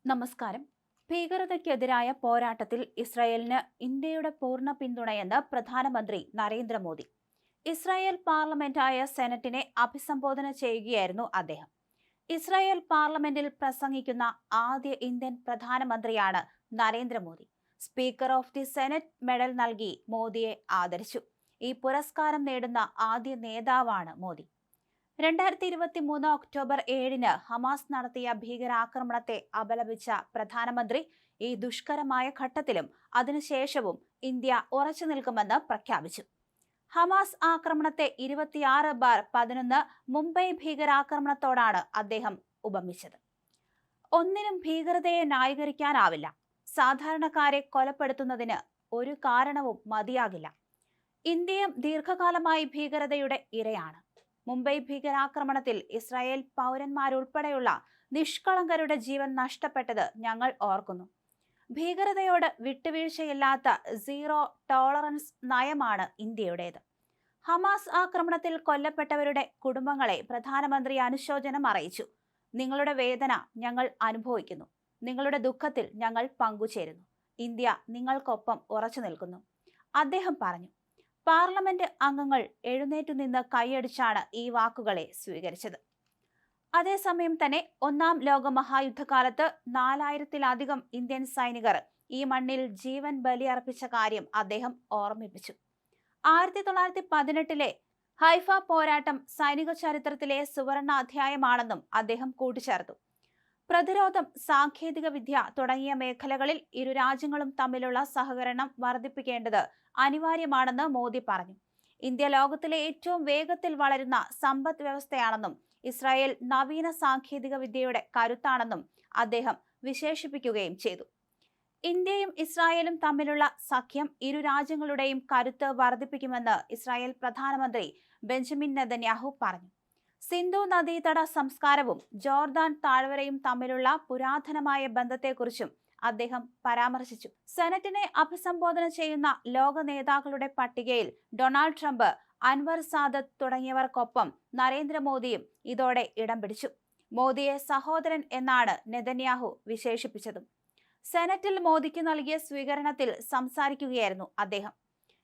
നമസ്കാരം. ഭീകരതയ്ക്കെതിരായ പോരാട്ടത്തിൽ ഇസ്രായേലിന് ഇന്ത്യയുടെ പൂർണ്ണ പിന്തുണയെന്ന് പ്രധാനമന്ത്രി നരേന്ദ്രമോദി. ഇസ്രായേൽ പാർലമെന്റായ സെനറ്റിനെ അഭിസംബോധന ചെയ്യുകയായിരുന്നു അദ്ദേഹം. ഇസ്രായേൽ പാർലമെന്റിൽ പ്രസംഗിക്കുന്ന ആദ്യ ഇന്ത്യൻ പ്രധാനമന്ത്രിയാണ് Narendra Modi. Speaker of the senate medal നൽകി മോദിയെ ആദരിച്ചു. ഈ പുരസ്കാരം നേടുന്ന ആദ്യ നേതാവാണ് മോദി. 2023 ഒക്ടോബർ 7 ഹമാസ് നടത്തിയ ഭീകരാക്രമണത്തെ അപലപിച്ച പ്രധാനമന്ത്രി ഈ ദുഷ്കരമായ ഘട്ടത്തിലും അതിനുശേഷവും ഇന്ത്യ ഉറച്ചു നിൽക്കുമെന്ന് പ്രഖ്യാപിച്ചു. ഹമാസ് ആക്രമണത്തെ 26/11 മുംബൈ ഭീകരാക്രമണത്തോടാണ് അദ്ദേഹം ഉപമിച്ചത്. ഒന്നിനും ഭീകരതയെ ന്യായീകരിക്കാനാവില്ല. സാധാരണക്കാരെ കൊലപ്പെടുത്തുന്നതിന് ഒരു കാരണവും മതിയാകില്ല. ഇന്ത്യയും ദീർഘകാലമായി ഭീകരതയുടെ ഇരയാണ്. മുംബൈ ഭീകരാക്രമണത്തിൽ ഇസ്രായേൽ പൗരന്മാരുൾപ്പെടെയുള്ള നിഷ്കളങ്കരുടെ ജീവൻ നഷ്ടപ്പെട്ടത് ഞങ്ങൾ ഓർക്കുന്നു. ഭീകരതയോട് വിട്ടുവീഴ്ചയില്ലാത്ത സീറോ ടോളറൻസ് നയമാണ് ഇന്ത്യയുടേത്. ഹമാസ് ആക്രമണത്തിൽ കൊല്ലപ്പെട്ടവരുടെ കുടുംബങ്ങളെ പ്രധാനമന്ത്രി അനുശോചനം അറിയിച്ചു. നിങ്ങളുടെ വേദന ഞങ്ങൾ അനുഭവിക്കുന്നു. നിങ്ങളുടെ ദുഃഖത്തിൽ ഞങ്ങൾ പങ്കുചേരുന്നു. ഇന്ത്യ നിങ്ങൾക്കൊപ്പം ഉറച്ചു നിൽക്കുന്നു, അദ്ദേഹം പറഞ്ഞു. പാർലമെന്റ് അംഗങ്ങൾ എഴുന്നേറ്റുനിന്ന് കൈയടിച്ചാണ് ഈ വാക്കുകളെ സ്വീകരിച്ചത്. അതേസമയം തന്നെ ഒന്നാം ലോക മഹായുദ്ധകാലത്ത് 4000-ലധികം ഇന്ത്യൻ സൈനികർ ഈ മണ്ണിൽ ജീവൻ ബലിയർപ്പിച്ച കാര്യം അദ്ദേഹം ഓർമ്മിപ്പിച്ചു. 1918 ഹൈഫ പോരാട്ടം സൈനിക ചരിത്രത്തിലെ സുവർണ അധ്യായമാണെന്നും അദ്ദേഹം കൂട്ടിച്ചേർത്തു. പ്രതിരോധം, സാങ്കേതിക വിദ്യ തുടങ്ങിയ മേഖലകളിൽ ഇരു രാജ്യങ്ങളും തമ്മിലുള്ള സഹകരണം വർദ്ധിപ്പിക്കേണ്ടത് അനിവാര്യമാണെന്ന് മോദി പറഞ്ഞു. ഇന്ത്യ ലോകത്തിലെ ഏറ്റവും വേഗത്തിൽ വളരുന്ന സമ്പദ് വ്യവസ്ഥയാണെന്നും ഇസ്രായേൽ നവീന സാങ്കേതിക വിദ്യയുടെ കരുത്താണെന്നും അദ്ദേഹം വിശേഷിപ്പിക്കുകയും ചെയ്തു. ഇന്ത്യയും ഇസ്രായേലും തമ്മിലുള്ള സഖ്യം ഇരു രാജ്യങ്ങളുടെയും കരുത്ത് വർദ്ധിപ്പിക്കുമെന്ന് ഇസ്രായേൽ പ്രധാനമന്ത്രി ബെഞ്ചമിൻ നെതന്യാഹു പറഞ്ഞു. സിന്ധു നദീതട സംസ്കാരവും ജോർദാൻ താഴ്വരയും തമ്മിലുള്ള പുരാതനമായ ബന്ധത്തെക്കുറിച്ചും അദ്ദേഹം പരാമർശിച്ചു. സെനറ്റിനെ അഭിസംബോധന ചെയ്യുന്ന ലോക നേതാക്കളുടെ പട്ടികയിൽ ഡൊണാൾഡ് ട്രംപ്, അൻവർ സാദത്ത് തുടങ്ങിയവർക്കൊപ്പം നരേന്ദ്രമോദിയും ഇതോടെ ഇടം പിടിച്ചു. മോദിയെ സഹോദരൻ എന്നാണ് നെതന്യാഹു വിശേഷിപ്പിച്ചതും. സെനറ്റിൽ മോദിക്ക് നൽകിയ സ്വീകരണത്തിൽ സംസാരിക്കുകയായിരുന്നു അദ്ദേഹം.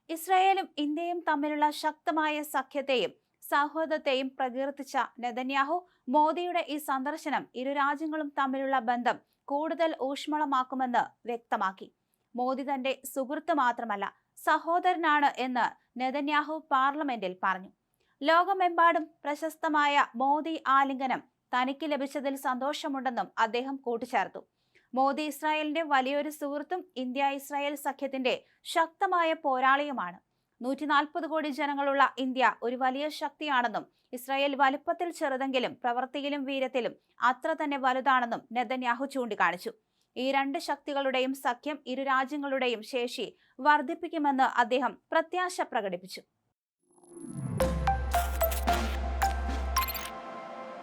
ഇസ്രായേലും ഇന്ത്യയും തമ്മിലുള്ള ശക്തമായ സഖ്യത്തെയും സൗഹൃദത്തെയും പ്രകീർത്തിച്ച നെതന്യാഹു മോദിയുടെ ഈ സന്ദർശനം ഇരു രാജ്യങ്ങളും തമ്മിലുള്ള ബന്ധം കൂടുതൽ ഊഷ്മളമാക്കുമെന്ന് വ്യക്തമാക്കി. മോദി തന്റെ സുഹൃത്ത് മാത്രമല്ല, സഹോദരനാണ് എന്ന് നെതന്യാഹു പാർലമെന്റിൽ പറഞ്ഞു. ലോകമെമ്പാടും പ്രശസ്തമായ മോദി ആലിംഗനം തനിക്ക് ലഭിച്ചതിൽ സന്തോഷമുണ്ടെന്നും അദ്ദേഹം കൂട്ടിച്ചേർത്തു. മോദി ഇസ്രായേലിന്റെ വലിയൊരു സുഹൃത്തും ഇന്ത്യ ഇസ്രായേൽ സഖ്യത്തിന്റെ ശക്തമായ പോരാളിയുമാണ്. 140 കോടി ജനങ്ങളുള്ള ഇന്ത്യ ഒരു വലിയ ശക്തിയാണെന്നും ഇസ്രായേൽ വലുപ്പത്തിൽ ചെറുതെങ്കിലും പ്രവൃത്തിയിലും വീര്യത്തിലും അത്ര തന്നെ വലുതാണെന്നും നെതന്യാഹു ചൂണ്ടിക്കാണിച്ചു. ഈ രണ്ട് ശക്തികളുടെയും സഖ്യം ഇരു രാജ്യങ്ങളുടെയും ശേഷി വർദ്ധിപ്പിക്കുമെന്ന് അദ്ദേഹം പ്രത്യാശ പ്രകടിപ്പിച്ചു.